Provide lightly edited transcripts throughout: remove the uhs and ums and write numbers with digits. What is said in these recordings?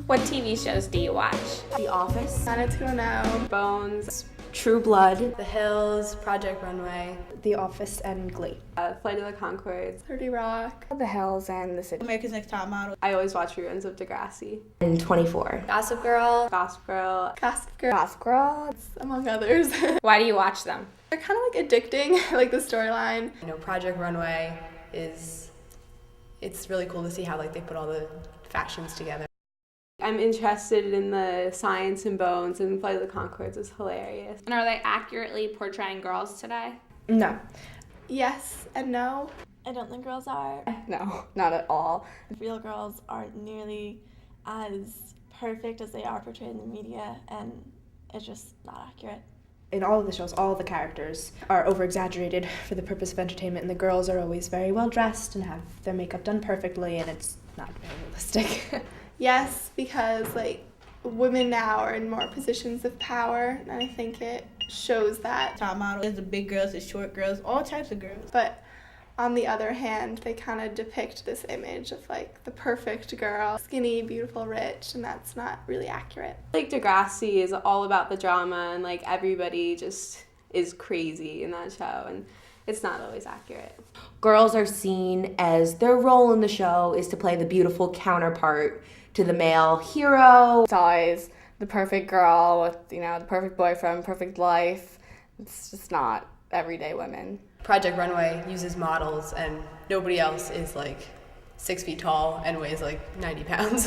What TV shows do you watch? The Office, 90210, Bones, True Blood, The Hills, Project Runway, The Office, and Glee. Flight of the Conchords, 30 Rock, The Hills, and The City. America's Next Top Model. I always watch reruns of Degrassi, and 24. Gossip Girl, Gossip Girl. Gossip Girl, Gossip Girl. among others. Why do you watch them? They're kind of like addicting, like the storyline. you know, Project Runway it's really cool to see how like they put all the factions together. I'm interested in the science in Bones, and Flight of the Conchords is hilarious. And are they accurately portraying girls today? No. Yes and no. I don't think girls are. No, not at all. Real girls aren't nearly as perfect as they are portrayed in the media, and it's just not accurate. In all of the shows, all of the characters are over-exaggerated for the purpose of entertainment, and the girls are always very well-dressed and have their makeup done perfectly, and it's not very realistic. Yes, because like women now are in more positions of power, and I think it shows that. Top model. There's the big girls, the short girls, all types of girls. But on the other hand, they kind of depict this image of like the perfect girl, skinny, beautiful, rich, and that's not really accurate. Like Degrassi is all about the drama, and like everybody just is crazy in that show, and it's not always accurate. Girls are seen as their role in the show is to play the beautiful counterpart to the male hero. It's always the perfect girl with, the perfect boyfriend, perfect life. It's just not everyday women. Project Runway uses models and nobody else is like 6 feet tall and weighs like 90 pounds.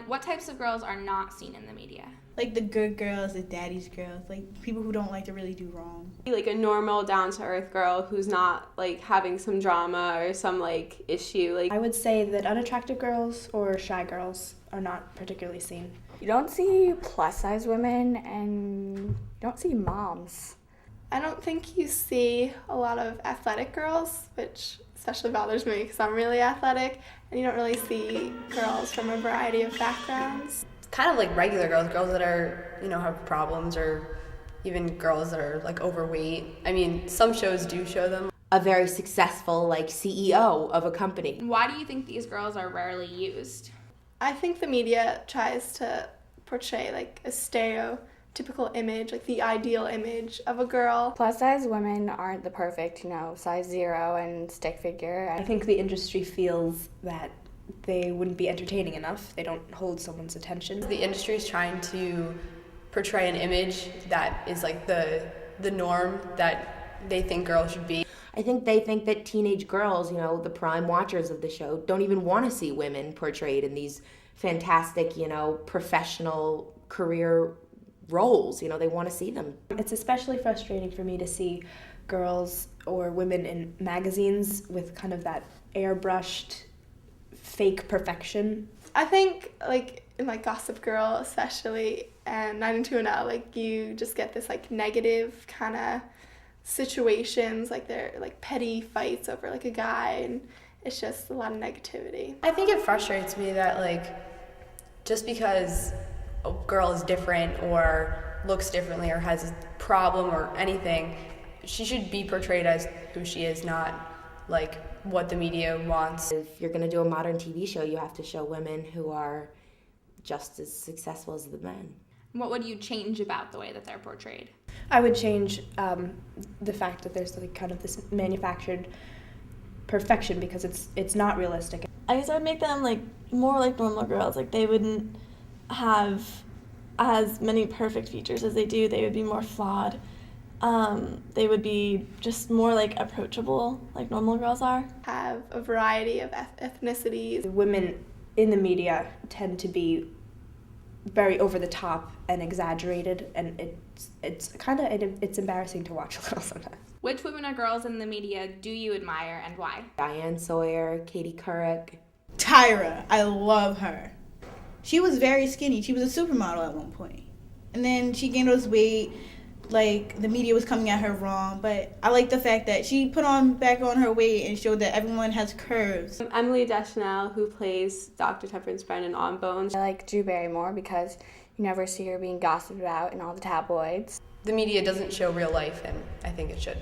What types of girls are not seen in the media? Like the good girls, the daddy's girls, like people who don't like to really do wrong. Like a normal down-to-earth girl who's not like having some drama or some like issue. Like I would say that unattractive girls or shy girls are not particularly seen. You don't see plus-size women, and you don't see moms. I don't think you see a lot of athletic girls, which especially bothers me because I'm really athletic, and you don't really see girls from a variety of backgrounds. It's kind of like regular girls that are, have problems, or even girls that are like overweight. I mean, some shows do show them. A very successful like CEO of a company. Why do you think these girls are rarely used? I think the media tries to portray like a stereotypical image, like the ideal image of a girl. Plus-size women aren't the perfect, size 0 and stick figure. I think the industry feels that they wouldn't be entertaining enough. They don't hold someone's attention. The industry is trying to portray an image that is like the norm that they think girls should be. I think they think that teenage girls, the prime watchers of the show, don't even want to see women portrayed in these fantastic, professional career roles. They want to see them. It's especially frustrating for me to see girls or women in magazines with kind of that airbrushed fake perfection. I think like in like Gossip Girl especially and 90210, like you just get this like negative kind of situations, like they're like petty fights over like a guy, and it's just a lot of negativity. I think it frustrates me that like just because a girl is different or looks differently or has a problem or anything, she should be portrayed as who she is, not like what the media wants. If you're going to do a modern TV show, you have to show women who are just as successful as the men. What would you change about the way that they're portrayed? I would change the fact that there's like kind of this manufactured perfection because it's not realistic. I guess I would make them like more like normal girls. Like they wouldn't have as many perfect features as they do. They would be more flawed. They would be just more like approachable, like normal girls are. Have a variety of ethnicities. Women in the media tend to be very over the top and exaggerated, and it's embarrassing to watch a little sometimes. Which women or girls in the media do you admire and why? Diane Sawyer, Katie Couric. Tyra, I love her. She was very skinny. She was a supermodel at one point. And then she gained all this weight. Like, the media was coming at her wrong. But I like the fact that she put back on her weight and showed that everyone has curves. Emily Deschanel, who plays Dr. Temperance Brennan on Bones. I like Drew Barrymore because you never see her being gossiped about in all the tabloids. The media doesn't show real life, and I think it should.